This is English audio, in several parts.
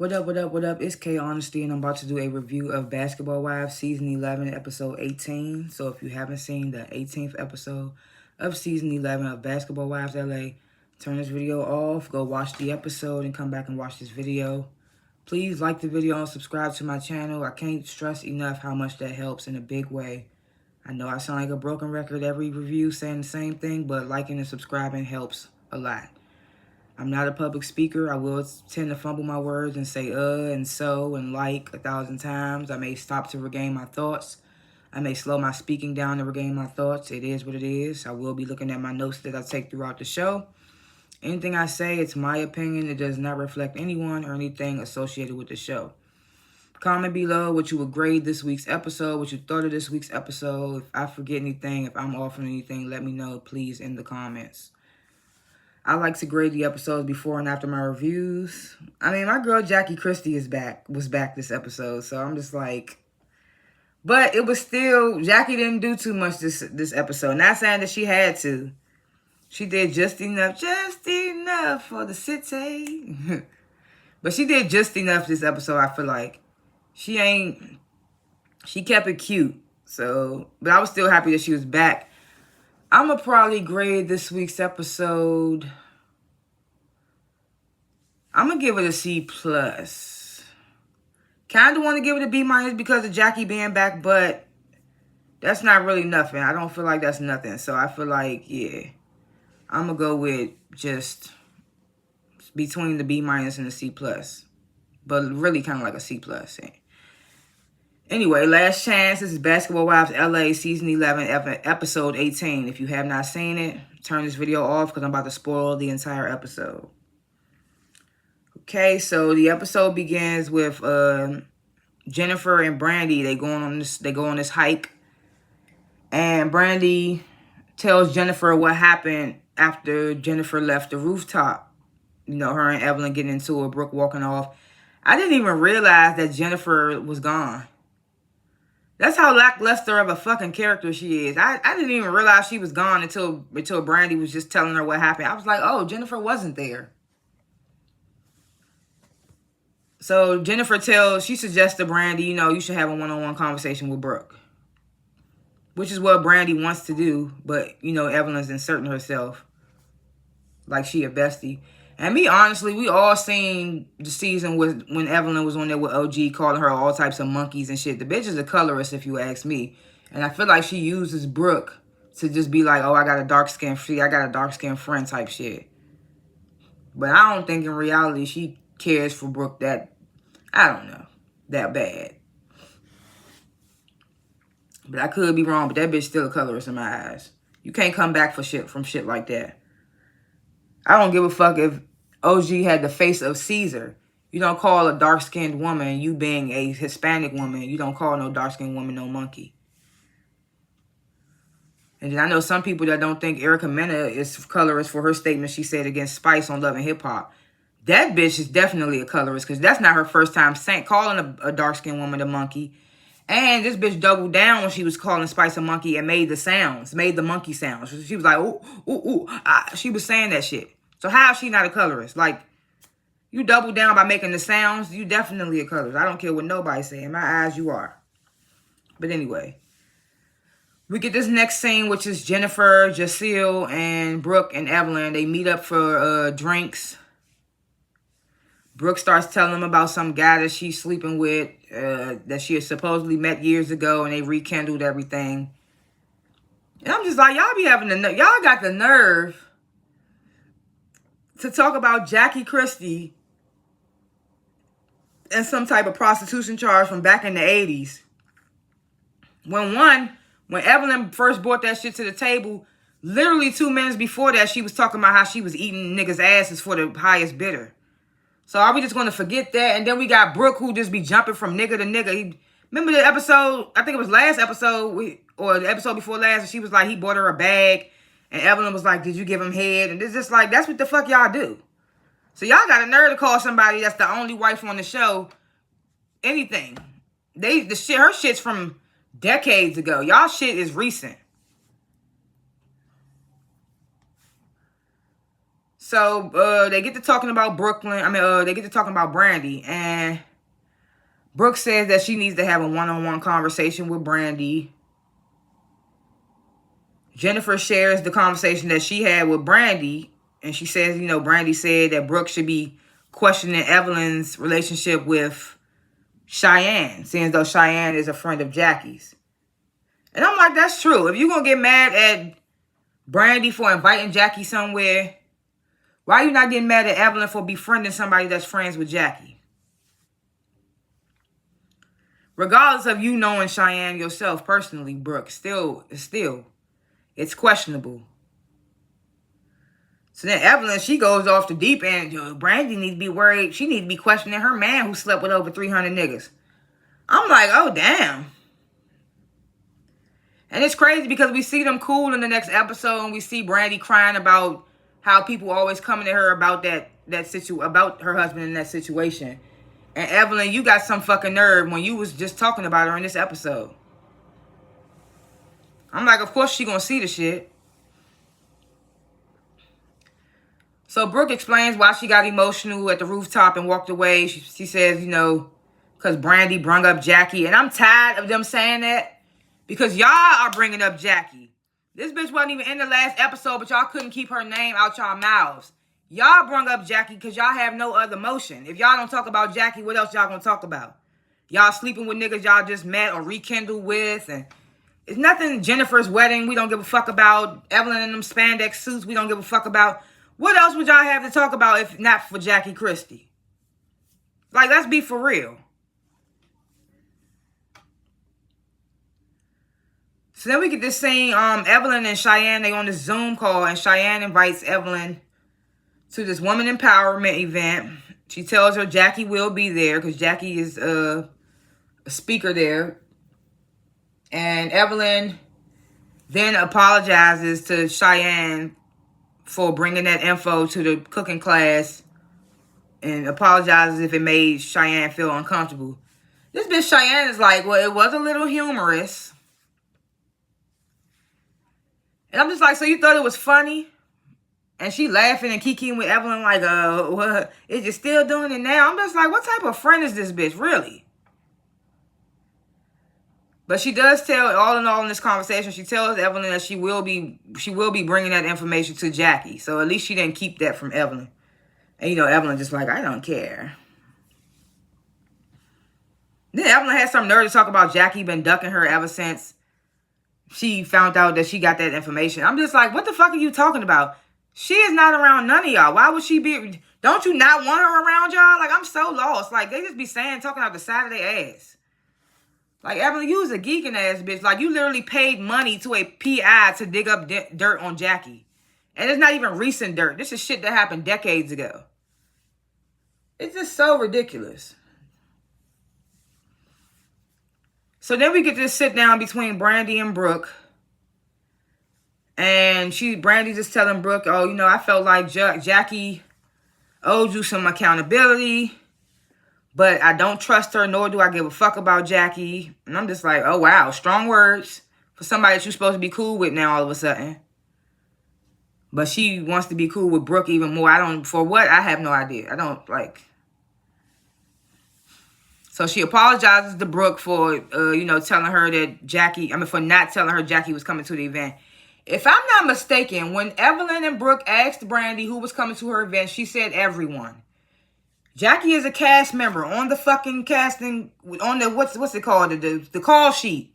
What up, what up, what up? It's K.Honesty, and I'm about to do a review of Basketball Wives Season 11, Episode 18. So if you haven't seen the 18th episode of Season 11 of Basketball Wives LA, turn this video off, go watch the episode, and come back and watch this video. Please like the video and subscribe to my channel. I can't stress enough how much that helps in a big way. I know I sound like a broken record every review saying the same thing, but liking and subscribing helps a lot. I'm not a public speaker. I will tend to fumble my words and say and so and like 1,000 times. I may stop to regain my thoughts. I may slow my speaking down to regain my thoughts. It is what it is. I will be looking at my notes that I take throughout the show. Anything I say, it's my opinion. It does not reflect anyone or anything associated with the show. Comment below what you would grade this week's episode, what you thought of this week's episode. If I forget anything, if I'm off on anything, let me know, please, in the comments. I like to grade the episodes before and after my reviews. I mean, my girl Jackie Christie was back this episode, so I'm just like... But it was still... Jackie didn't do too much this episode. Not saying that she had to. She did just enough for the city. But she did just enough this episode, I feel like. She kept it cute. So, but I was still happy that she was back. I'm going to probably grade this week's episode. I'm going to give it a C+. Kind of want to give it a B- because of Jackie being back, but that's not really nothing. I don't feel like that's nothing. So I feel like, yeah, I'm going to go with just between the B- and the C+. But really kind of like a C+. Anyway, last chance. This is Basketball Wives LA Season 11, Episode 18. If you have not seen it, turn this video off because I'm about to spoil the entire episode. Okay, so the episode begins with Jennifer and Brandy. They go on this hike. And Brandy tells Jennifer what happened after Jennifer left the rooftop. You know, her and Evelyn getting into it, Brooke walking off. I didn't even realize that Jennifer was gone. That's how lackluster of a fucking character she is. I didn't even realize she was gone until Brandy was just telling her what happened. I was like, oh, Jennifer wasn't there. So she suggests to Brandy, you know, you should have a one-on-one conversation with Brooke. Which is what Brandy wants to do. But, you know, Evelyn's inserting herself like she a bestie. And me, honestly, we all seen the season when Evelyn was on there with OG, calling her all types of monkeys and shit. The bitch is a colorist, if you ask me. And I feel like she uses Brooke to just be like, oh, I got a dark-skinned friend type shit. But I don't think in reality she cares for Brooke that bad. But I could be wrong, but that bitch still a colorist in my eyes. You can't come back from shit like that. I don't give a fuck if OG had the face of Caesar. You don't call a dark-skinned woman, you being a Hispanic woman, you don't call no dark-skinned woman no monkey. And then I know some people that don't think Erica Mena is colorist for her statement she said against Spice on Love and Hip Hop. That bitch is definitely a colorist because that's not her first time calling a dark-skinned woman a monkey. And this bitch doubled down when she was calling Spice a monkey and made the monkey sounds. She was like, ooh, ooh, ooh. She was saying that shit. So how is she not a colorist? Like, you double down by making the sounds, you definitely a colorist. I don't care what nobody say. In my eyes, you are. But anyway, we get this next scene, which is Jennifer, Jacille, and Brooke and Evelyn. They meet up for drinks. Brooke starts telling them about some guy that she's sleeping with, that she had supposedly met years ago, and they rekindled everything. And I'm just like, y'all got the nerve to talk about Jackie Christie and some type of prostitution charge from back in the 80s. When Evelyn first brought that shit to the table, literally 2 minutes before that, she was talking about how she was eating niggas' asses for the highest bidder. So are we just going to forget that? And then we got Brooke who just be jumping from nigga to nigga. Remember the episode, I think it was last episode, or the episode before last, and she was like, he bought her a bag. And Evelyn was like, did you give him head? And it's just like, that's what the fuck y'all do. So y'all got a nerve to call somebody that's the only wife on the show anything. Her shit's from decades ago. Y'all shit is recent. So they get to talking about Brooklyn. They get to talking about Brandy. And Brooke says that she needs to have a one-on-one conversation with Brandy. Jennifer shares the conversation that she had with Brandy. And she says, Brandy said that Brooke should be questioning Evelyn's relationship with Cheyenne, seeing as though Cheyenne is a friend of Jackie's. And I'm like, that's true. If you're going to get mad at Brandy for inviting Jackie somewhere, why are you not getting mad at Evelyn for befriending somebody that's friends with Jackie? Regardless of you knowing Cheyenne yourself personally, Brooke, still, it's questionable. So then Evelyn, she goes off the deep end. Brandy needs to be worried. She needs to be questioning her man who slept with over 300 niggas. I'm like, oh, damn. And it's crazy because we see them cool in the next episode, and we see Brandy crying about how people always coming to her about about her husband in that situation. And Evelyn, you got some fucking nerve when you was just talking about her in this episode. I'm like, of course she gonna see the shit. So Brooke explains why she got emotional at the rooftop and walked away. She says, because Brandy brung up Jackie. And I'm tired of them saying that because y'all are bringing up Jackie. This bitch wasn't even in the last episode, but y'all couldn't keep her name out y'all mouths. Y'all brung up Jackie because y'all have no other motion. If y'all don't talk about Jackie, what else y'all gonna talk about? Y'all sleeping with niggas y'all just met or rekindled with. And it's nothing Jennifer's wedding we don't give a fuck about. Evelyn in them spandex suits we don't give a fuck about. What else would y'all have to talk about if not for Jackie Christie? Like, let's be for real. So then we get this scene, Evelyn and Cheyenne, they on this Zoom call, and Cheyenne invites Evelyn to this woman empowerment event. She tells her Jackie will be there because Jackie is a speaker there. And Evelyn then apologizes to Cheyenne for bringing that info to the cooking class and apologizes if it made Cheyenne feel uncomfortable. This bitch Cheyenne is like, well, it was a little humorous. And I'm just like, so you thought it was funny? And she laughing and kikiing with Evelyn like, what? Is you still doing it now? I'm just like, what type of friend is this bitch, really? But she does tell, all in all in this conversation, she tells Evelyn that she will be bringing that information to Jackie. So at least she didn't keep that from Evelyn. And Evelyn just like, I don't care. Then Evelyn had some nerve to talk about Jackie been ducking her ever since she found out that she got that information. I'm just like, what the fuck are you talking about? She is not around none of y'all. Why would she be? Don't you not want her around y'all? Like, I'm so lost. Like, they just be talking out the side of their ass. Like, Evelyn, you was a geeking ass bitch. Like, you literally paid money to a PI to dig up dirt on Jackie. And it's not even recent dirt. This is shit that happened decades ago. It's just so ridiculous. So then we get this sit down between Brandy and Brooke. And Brandy just telling Brooke, oh, I felt like Jackie owed you some accountability. But I don't trust her, nor do I give a fuck about Jackie. And I'm just like, oh, wow, strong words for somebody that you're supposed to be cool with now all of a sudden. But she wants to be cool with Brooke even more. For what? I have no idea. I don't, like. So she apologizes to Brooke for, telling her that for not telling her Jackie was coming to the event. If I'm not mistaken, when Evelyn and Brooke asked Brandy who was coming to her event, she said everyone. Jackie is a cast member on the fucking casting, on the, what's it called? The call sheet.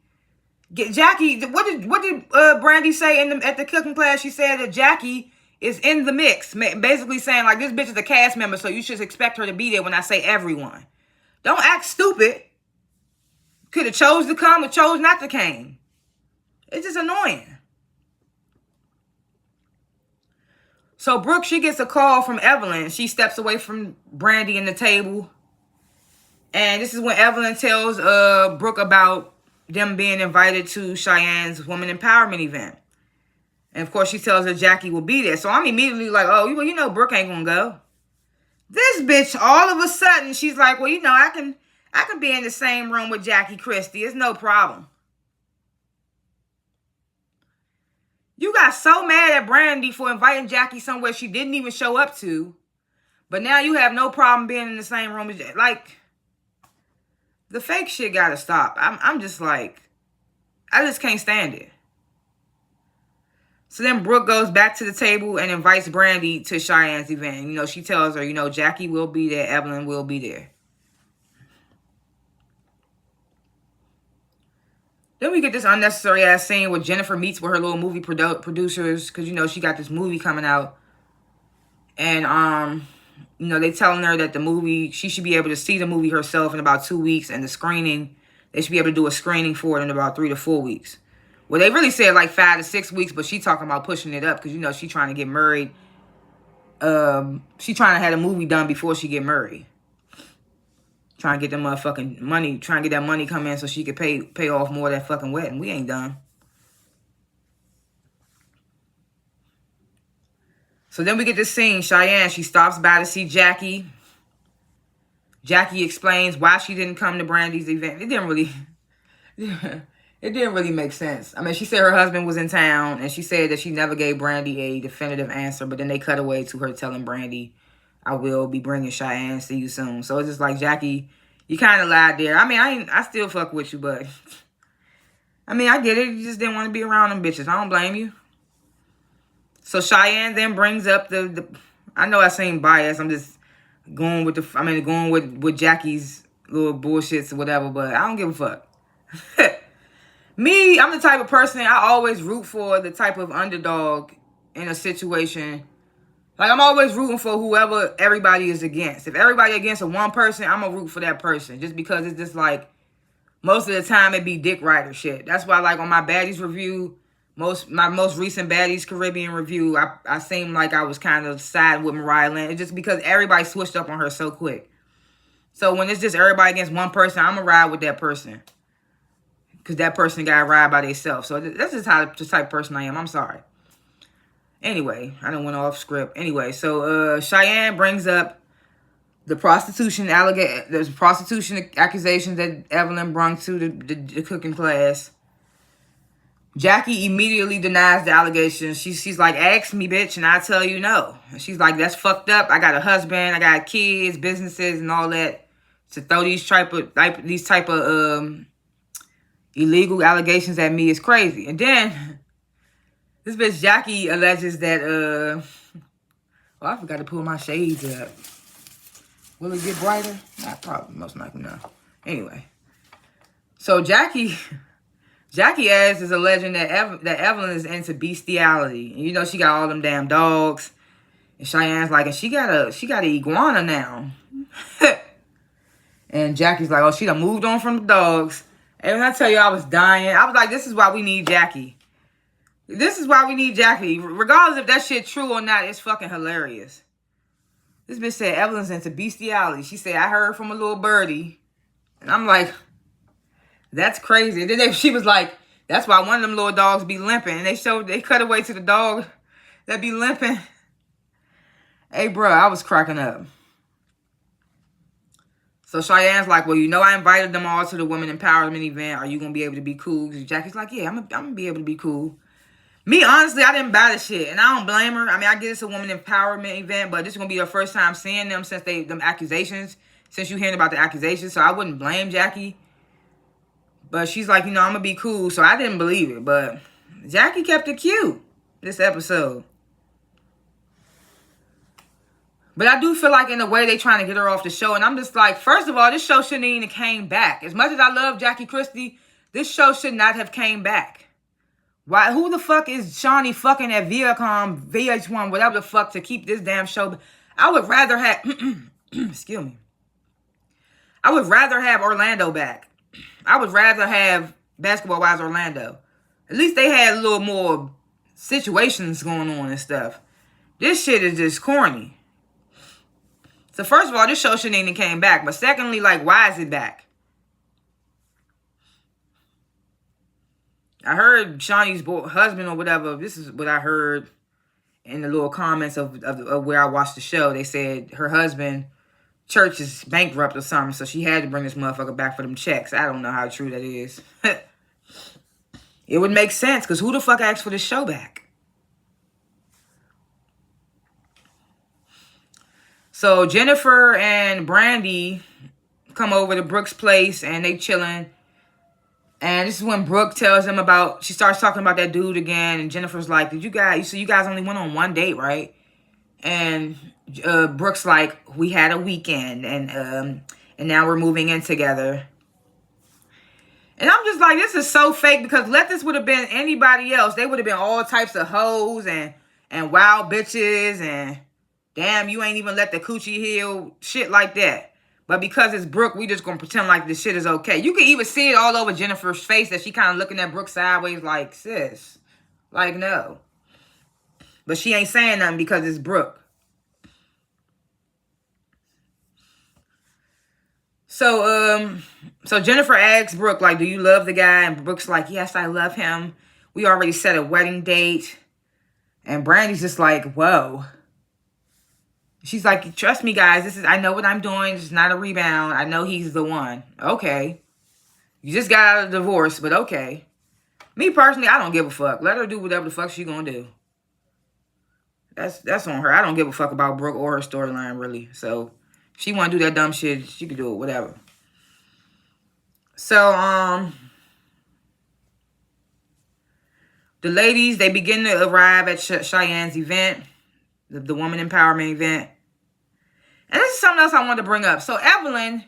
Jackie, what did Brandy say at the cooking class? She said that Jackie is in the mix. Basically saying, like, this bitch is a cast member, so you should expect her to be there when I say everyone. Don't act stupid. Could have chose to come or chose not to came. It's just annoying. So Brooke, she gets a call from Evelyn. She steps away from Brandy and the table. And this is when Evelyn tells Brooke about them being invited to Cheyenne's woman empowerment event. And of course, she tells her Jackie will be there. So I'm immediately like, oh, well, Brooke ain't gonna go. This bitch, all of a sudden, she's like, well, I can be in the same room with Jackie Christie. It's no problem. You got so mad at Brandy for inviting Jackie somewhere she didn't even show up to. But now you have no problem being in the same room as Jackie. Like, the fake shit gotta stop. I'm just like, I just can't stand it. So then Brooke goes back to the table and invites Brandy to Cheyenne's event. You know, she tells her, you know, Jackie will be there. Evelyn will be there. Then we get this unnecessary ass scene where Jennifer meets with her little movie producers. Because, you know, she got this movie coming out. And, you know, they telling her that the movie, she should be able to see the movie herself in about 2 weeks. And the screening, they should be able to do a screening for it in about 3 to 4 weeks. Well, they really said like 5 to 6 weeks, but she talking about pushing it up because, you know, she trying to get married. She trying to have a movie done before she get married. Trying to get the motherfucking money, trying to get that money come in so she could pay off more of that fucking wedding. We ain't done. So then we get this scene. Cheyenne, she stops by to see Jackie. Jackie explains why she didn't come to Brandy's event. It didn't really make sense. I mean, she said her husband was in town, and she said that she never gave Brandy a definitive answer, but then they cut away to her telling Brandy, I will be bringing Cheyenne to you soon. So it's just like, Jackie, you kind of lied there. I mean, I still fuck with you, but I mean, I get it. You just didn't want to be around them bitches. I don't blame you. So Cheyenne then brings up the I know I seem biased. I'm just going with with Jackie's little bullshits or whatever, but I don't give a fuck. Me, I'm the type of person, I always root for the type of underdog in a situation. Like, I'm always rooting for whoever everybody is against. If everybody against a one person, I'm going to root for that person. Just because it's just like, most of the time it be dick rider shit. That's why, like, on my Baddies review, my most recent Baddies Caribbean review, I seemed like I was kind of siding with Mariah Lynn. It's just because everybody switched up on her so quick. So when it's just everybody against one person, I'm going to ride with that person. Because that person got to ride by themselves. So that's just the type of person I am. I'm sorry. Anyway, I done went off script. Anyway, so Cheyenne brings up the prostitution accusations that Evelyn brung to the cooking class. Jackie immediately denies the allegations. She's like, ask me, bitch, and I tell you no. And she's like, that's fucked up. I got a husband, I got kids, businesses, and all that. To throw these type of illegal allegations at me is crazy. And then this bitch Jackie alleges that I forgot to pull my shades up. Will it get brighter? Not probably, most likely no. Anyway. So Jackie ass is alleging that Evelyn is into bestiality. And you know she got all them damn dogs. And Cheyenne's like, and she got an iguana now. And Jackie's like, oh, she done moved on from the dogs. And when I tell you I was dying, I was like, this is why we need Jackie. This is why we need Jackie. Regardless if that shit true or not, it's fucking hilarious. This bitch said Evelyn's into bestiality. She said, I heard from a little birdie. And I'm like, that's crazy. And then she was like, that's why one of them little dogs be limping. And they cut away to the dog that be limping. Hey, bro, I was cracking up. So Cheyenne's like, well, you know I invited them all to the women empowerment event. Are you going to be able to be cool? Jackie's like, yeah, I'm going to be able to be cool. Me, honestly, I didn't buy the shit. And I don't blame her. I mean, I get it's a woman empowerment event, but this is going to be her first time seeing them since them accusations. Since you hearing about the accusations. So I wouldn't blame Jackie. But she's like, you know, I'm going to be cool. So I didn't believe it. But Jackie kept it cute this episode. But I do feel like in a way they trying to get her off the show. And I'm just like, first of all, this show shouldn't even have came back. As much as I love Jackie Christie, this show should not have came back. Why? Who the fuck is Shawnee fucking at Viacom, VH1, whatever the fuck, to keep this damn show? I would rather have, excuse me. I would rather have Orlando back. I would rather have Basketball Wives Orlando. At least they had a little more situations going on and stuff. This shit is just corny. So first of all, this show shouldn't even came back. But secondly, like, why is it back? I heard Shawnee's husband or whatever. This is what I heard in the little comments of where I watched the show. They said her husband, church is bankrupt or something. So she had to bring this motherfucker back for them checks. I don't know how true that is. It would make sense. Because who the fuck asked for this show back? So Jennifer and Brandy come over to Brooke's place and they chilling. And this is when Brooke tells them about, she starts talking about that dude again. And Jennifer's like, you guys only went on one date, right? And Brooke's like, we had a weekend and now we're moving in together. And I'm just like, this is so fake, because let this would have been anybody else. They would have been all types of hoes and wild bitches and damn, you ain't even let the coochie heal, shit like that. But because it's Brooke, we just gonna pretend like this shit is okay. You can even see it all over Jennifer's face that she kind of looking at Brooke sideways like, sis, like, no. But she ain't saying nothing because it's Brooke. So Jennifer asks Brooke, like, do you love the guy? And Brooke's like, yes, I love him. We already set a wedding date. And Brandy's just like, whoa. She's like, trust me, guys. I know what I'm doing. It's not a rebound. I know he's the one. Okay. You just got out of divorce, but okay. Me personally, I don't give a fuck. Let her do whatever the fuck she gonna do. That's on her. I don't give a fuck about Brooke or her storyline, really. So, if she want to do that dumb shit, she can do it, whatever. So, the ladies, they begin to arrive at Cheyenne's event, the woman empowerment event. And this is something else I wanted to bring up. So, Evelyn,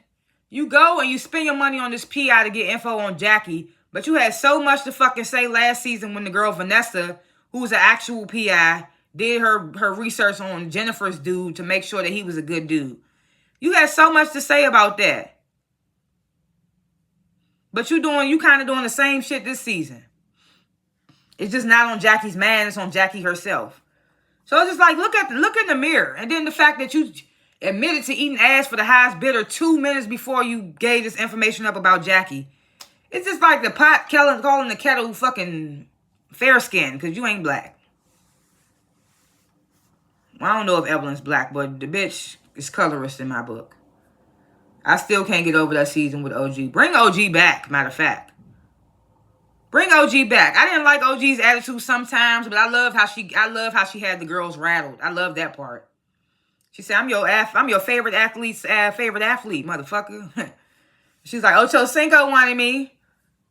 you go and you spend your money on this PI to get info on Jackie, but you had so much to fucking say last season when the girl Vanessa, who's an actual PI, did her research on Jennifer's dude to make sure that he was a good dude. You had so much to say about that. But you kind of doing the same shit this season. It's just not on Jackie's man, it's on Jackie herself. So it's just like, look in the mirror. And then the fact that you admitted to eating ass for the highest bidder 2 minutes before you gave this information up about Jackie. It's just like the pot calling the kettle fucking fair skin, because you ain't black. I don't know if Evelyn's black, but the bitch is colorist in my book. I still can't get over that season with OG. Bring OG back, matter of fact. Bring OG back. I didn't like OG's attitude sometimes, but I love how she had the girls rattled. I love that part. She said, I'm your favorite athlete's favorite athlete, motherfucker. She's like, Ocho Cinco wanted me.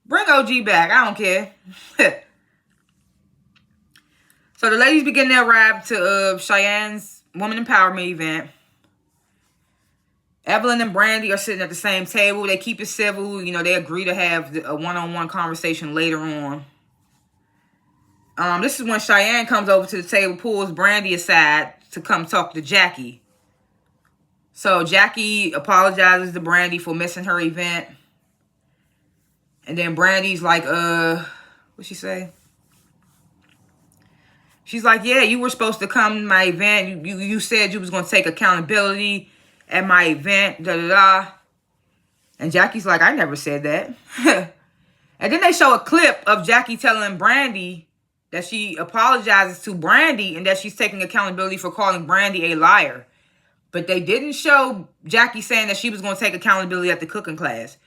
Bring OG back. I don't care. So the ladies begin to arrive to Cheyenne's Woman Empowerment event. Evelyn and Brandy are sitting at the same table. They keep it civil. You know, they agree to have a one-on-one conversation later on. This is when Cheyenne comes over to the table, pulls Brandy aside to come talk to Jackie. So Jackie apologizes to Brandy for missing her event. And then Brandy's like, what'd she say? She's like, yeah, you were supposed to come to my event. You said you was going to take accountability at my event, da-da-da. And Jackie's like, I never said that. And then they show a clip of Jackie telling Brandy that she apologizes to Brandy and that she's taking accountability for calling Brandy a liar. But they didn't show Jackie saying that she was going to take accountability at the cooking class.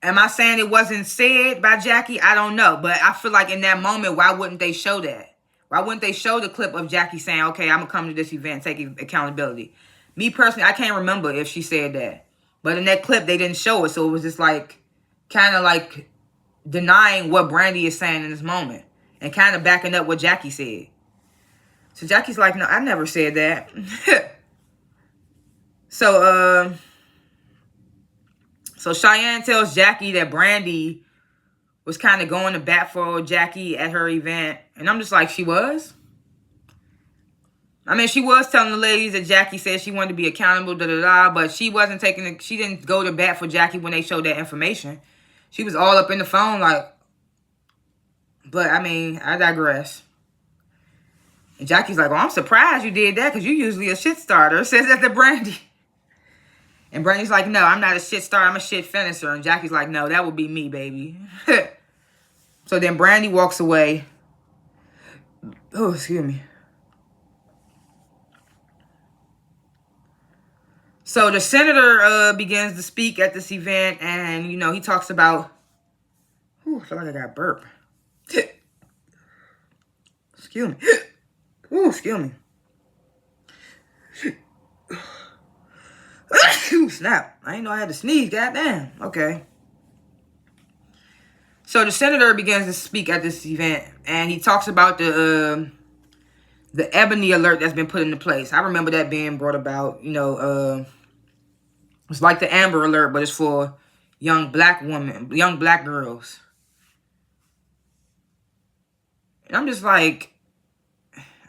Am I saying it wasn't said by Jackie? I don't know. But I feel like in that moment, why wouldn't they show that? Why wouldn't they show the clip of Jackie saying, okay, I'm going to come to this event, taking accountability? Me personally, I can't remember if she said that. But in that clip, they didn't show it. So it was just like, kind of like denying what Brandy is saying in this moment. And kind of backing up what Jackie said. So Jackie's like, no, I never said that. So Cheyenne tells Jackie that Brandy was kind of going to bat for Jackie at her event. And I'm just like, she was? I mean, she was telling the ladies that Jackie said she wanted to be accountable, da-da-da, but she didn't go to bat for Jackie when they showed that information. She was all up in the phone like, but I mean, I digress. And Jackie's like, well, I'm surprised you did that because you're usually a shit starter, says that to Brandy. And Brandy's like, no, I'm not a shit starter, I'm a shit finisher. And Jackie's like, no, that would be me, baby. So then Brandy walks away. Oh, excuse me. So the senator begins to speak at this event, and, you know, he talks about, I feel like I got burp. Excuse me. Excuse me. Snap. I didn't know I had to sneeze. Goddamn. Okay. So the senator begins to speak at this event, and he talks about the ebony alert that's been put into place. I remember that being brought about. It's like the Amber Alert, but it's for young black girls. And I'm just like,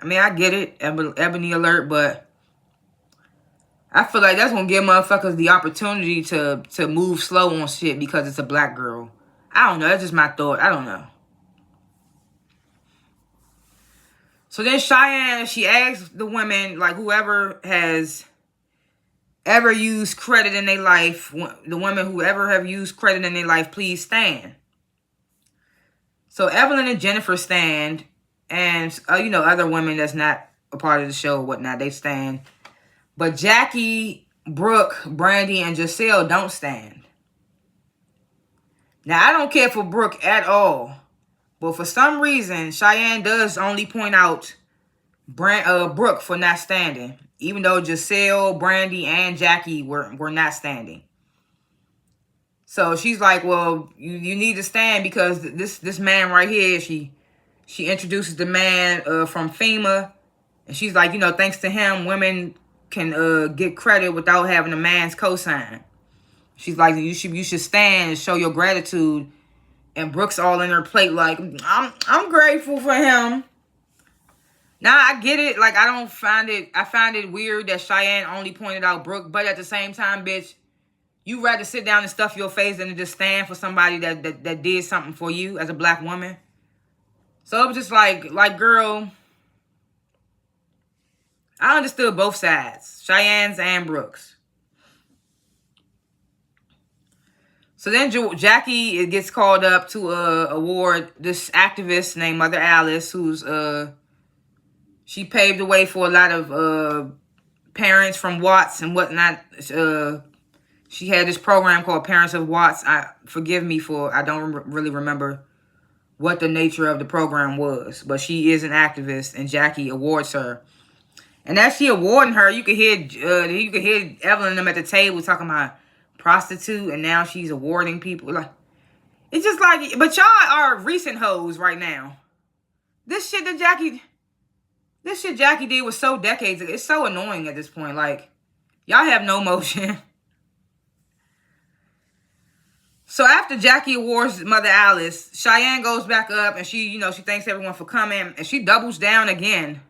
I mean, I get it, Ebony Alert, but I feel like that's gonna give motherfuckers the opportunity to move slow on shit because it's a black girl. I don't know. That's just my thought. I don't know. So then Cheyenne, she asks the women, like whoever has ever used credit in their life, the women who ever have used credit in their life, please stand. So Evelyn and Jennifer stand, and other women that's not a part of the show or whatnot, they stand. But Jackie, Brooke, Brandy, and Giselle don't stand. Now I don't care for Brooke at all, but for some reason Cheyenne does only point out Brooke for not standing, even though Giselle, Brandy, and Jackie were not standing. So she's like, well, you need to stand because this man right here, she introduces the man from FEMA, and she's like, thanks to him, women can get credit without having a man's cosign. She's like, you should stand and show your gratitude. And Brooke's all in her plate like, I'm grateful for him. Now I get it, like I find it weird that Cheyenne only pointed out Brooke, but at the same time, bitch, you rather sit down and stuff your face than to just stand for somebody that did something for you as a black woman. So it was just like girl, I understood both sides, Cheyenne's and Brooke's. So then Jackie gets called up to award this activist named Mother Alice, who's she paved the way for a lot of parents from Watts and whatnot. She had this program called Parents of Watts. Forgive me for I don't really remember what the nature of the program was, but she is an activist, and Jackie awards her. And as she awarding her, you could hear Evelyn and them at the table talking about prostitute, and now she's awarding people. Like, it's just like, but y'all are recent hoes right now. This shit Jackie did was so decades ago. It's so annoying at this point. Like, y'all have no motion. So after Jackie awards Mother Alice, Cheyenne goes back up and she thanks everyone for coming, and she doubles down again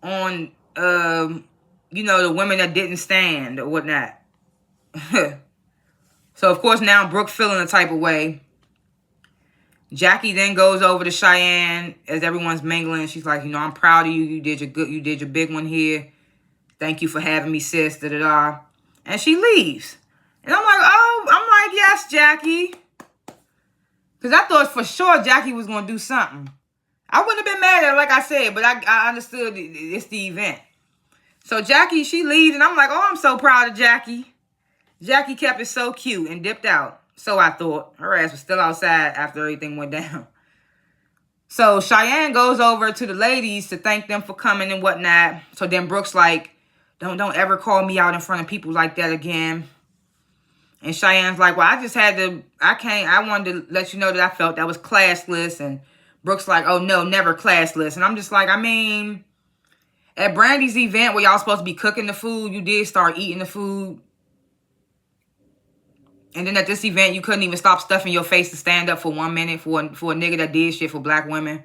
on the women that didn't stand or whatnot. So of course now Brooke feeling a type of way. Jackie then goes over to Cheyenne as everyone's mingling. She's like, I'm proud of you. You did your big one here. Thank you for having me, sis. Da da da. And she leaves. And I'm like, yes, Jackie. Because I thought for sure Jackie was going to do something. I wouldn't have been mad at her, like I said, but I understood it's the event. So Jackie, she leaves, and I'm like, I'm so proud of Jackie. Jackie kept it so cute and dipped out. So I thought. Her ass was still outside after everything went down. So Cheyenne goes over to the ladies to thank them for coming and whatnot. So then Brooke's like, don't ever call me out in front of people like that again. And Cheyenne's like, well, I wanted to let you know that I felt that was classless. And Brooke's like, oh, no, never classless. And I'm just like, I mean, at Brandy's event where y'all supposed to be cooking the food, you did start eating the food. And then at this event, you couldn't even stop stuffing your face to stand up for 1 minute for a nigga that did shit for black women.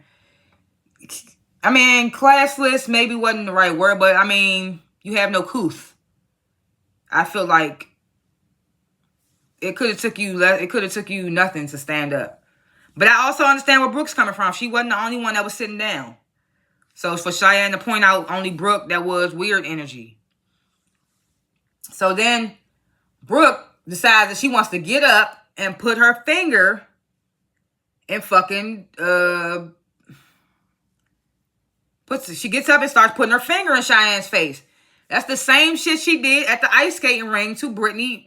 I mean, classless maybe wasn't the right word, but I mean, you have no couth. I feel like it could have took you nothing to stand up. But I also understand where Brooke's coming from. She wasn't the only one that was sitting down. So for Cheyenne to point out only Brooke, that was weird energy. So then Brooke decides that she wants to get up and put her finger in fucking she gets up and starts putting her finger in Cheyenne's face. That's the same shit she did at the ice skating ring to Brittany,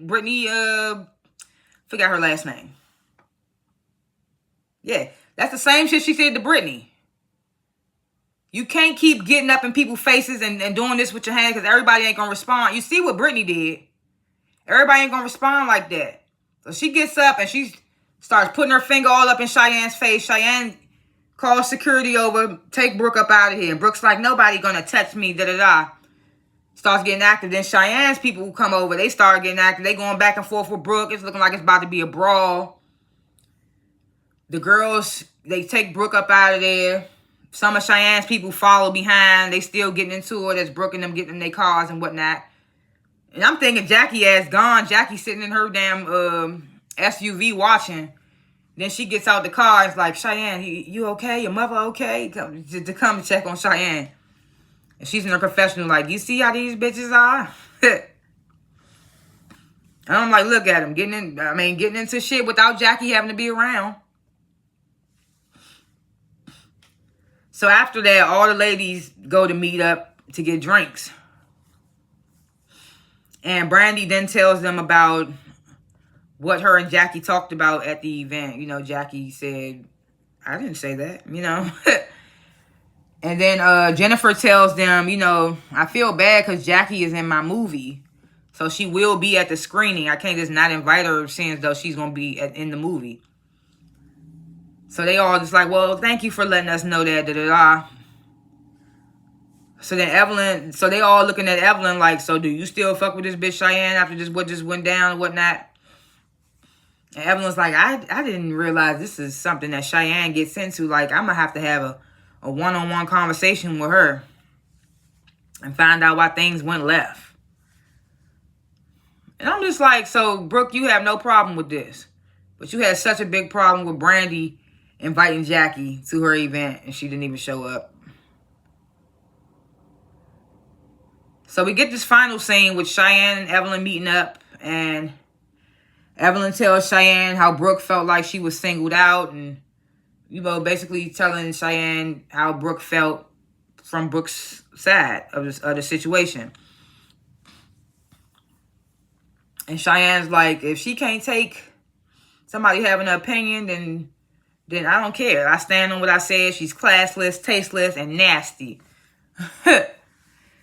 forgot her last name. Yeah, that's the same shit she did to Brittany. You can't keep getting up in people's faces and doing this with your hand because everybody ain't going to respond. You see what Brittany did. Everybody ain't going to respond like that. So she gets up and she starts putting her finger all up in Cheyenne's face. Cheyenne calls security over, take Brooke up out of here. And Brooke's like, nobody going to touch me, da-da-da. Starts getting active. Then Cheyenne's people who come over, they start getting active. They going back and forth with Brooke. It's looking like it's about to be a brawl. The girls, they take Brooke up out of there. Some of Cheyenne's people follow behind. They still getting into it as Brooke and them getting in their cars and whatnot. And I'm thinking Jackie ass gone. Jackie sitting in her damn SUV watching. Then she gets out the car. It's like, Cheyenne, you okay? Your mother okay? To come check on Cheyenne. And she's in her confessional like, you see how these bitches are? And I'm like, look at them. Getting into shit without Jackie having to be around. So after that, all the ladies go to meet up to get drinks. And Brandy then tells them about what her and Jackie talked about at the event. You know, Jackie said, I didn't say that, you know. And then Jennifer tells them, you know, I feel bad because Jackie is in my movie. So she will be at the screening. I can't just not invite her seeing as though she's going to be in the movie. So they all just like, well, thank you for letting us know that, da-da-da. So then Evelyn, so they all looking at Evelyn like, so do you still fuck with this bitch Cheyenne after what just went down and whatnot? And Evelyn's like, I didn't realize this is something that Cheyenne gets into. Like, I'm going to have a one-on-one conversation with her and find out why things went left. And I'm just like, so, Brooke, you have no problem with this. But you had such a big problem with Brandy inviting Jackie to her event, and she didn't even show up. So we get this final scene with Cheyenne and Evelyn meeting up, and Evelyn tells Cheyenne how Brooke felt like she was singled out, and, you know, basically telling Cheyenne how Brooke felt from Brooke's side of the situation. And Cheyenne's like, if she can't take somebody having an opinion, then I don't care. I stand on what I said. She's classless, tasteless, and nasty.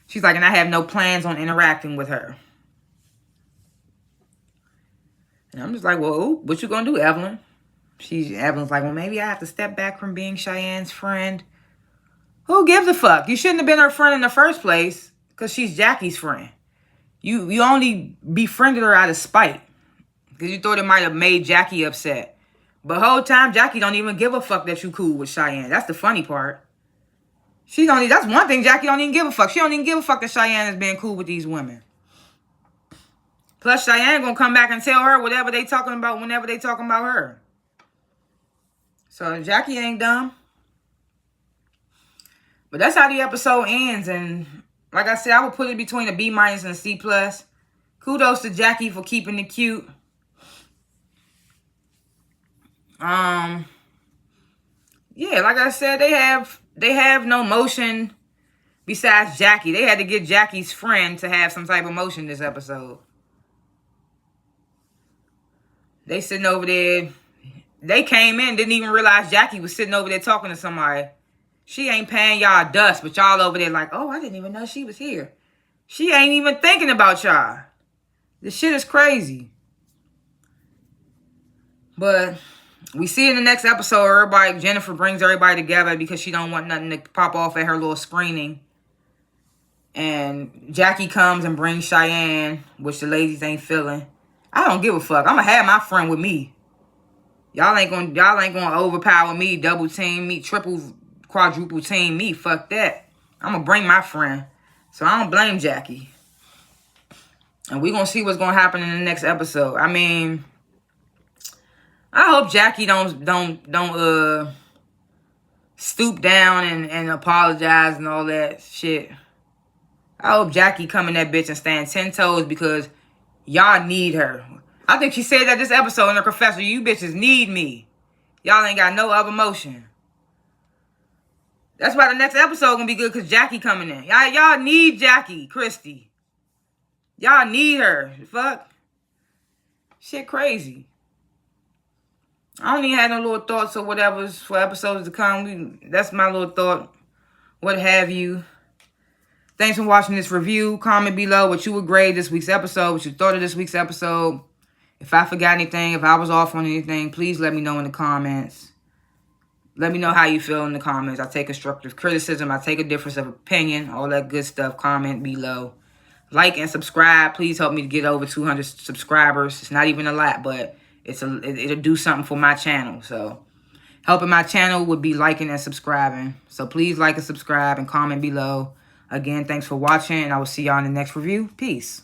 She's like, and I have no plans on interacting with her. And I'm just like, well, what you gonna do, Evelyn? Evelyn's like, well, maybe I have to step back from being Cheyenne's friend. Who gives a fuck? You shouldn't have been her friend in the first place because she's Jackie's friend. You only befriended her out of spite because you thought it might have made Jackie upset. But the whole time, Jackie don't even give a fuck that you cool with Cheyenne. That's the funny part. That's one thing Jackie don't even give a fuck. She don't even give a fuck that Cheyenne is being cool with these women. Plus, Cheyenne gonna come back and tell her whatever they talking about whenever they talking about her. So Jackie ain't dumb. But that's how the episode ends. And like I said, I would put it between a B- and a C+. Kudos to Jackie for keeping it cute. Yeah, like I said, they have no motion besides Jackie. They had to get Jackie's friend to have some type of motion this episode. They sitting over there. They came in, didn't even realize Jackie was sitting over there talking to somebody. She ain't paying y'all dust, but y'all over there like, oh, I didn't even know she was here. She ain't even thinking about y'all. This shit is crazy. But we see in the next episode, Jennifer brings everybody together because she don't want nothing to pop off at her little screening. And Jackie comes and brings Cheyenne, which the ladies ain't feeling. I don't give a fuck. I'm gonna have my friend with me. Y'all ain't gonna overpower me, double team me, triple, quadruple team me. Fuck that. I'm gonna bring my friend. So I don't blame Jackie. And we gonna see what's gonna happen in the next episode. I mean, I hope Jackie don't stoop down and apologize and all that shit. I hope Jackie come in that bitch and stand 10 toes because y'all need her. I think she said that this episode in her confession, you bitches need me. Y'all ain't got no other motion. That's why the next episode gonna be good because Jackie coming in. Y'all need Jackie, Christy. Y'all need her. Fuck. Shit crazy. I don't even have no little thoughts or whatever for episodes to come. That's my little thought what have you. Thanks for watching this review. Comment below what you would grade this week's episode, what you thought of this week's episode. If I forgot anything, if I was off on anything, please let me know in the comments. Let me know how you feel in the comments. I take constructive criticism. I take a difference of opinion. All that good stuff. Comment below. Like and subscribe. Please help me to get over 200 subscribers. It's not even a lot, but it'll do something for my channel. So helping my channel would be liking and subscribing. So please like and subscribe and comment below. Again, thanks for watching, and I will see y'all in the next review. Peace.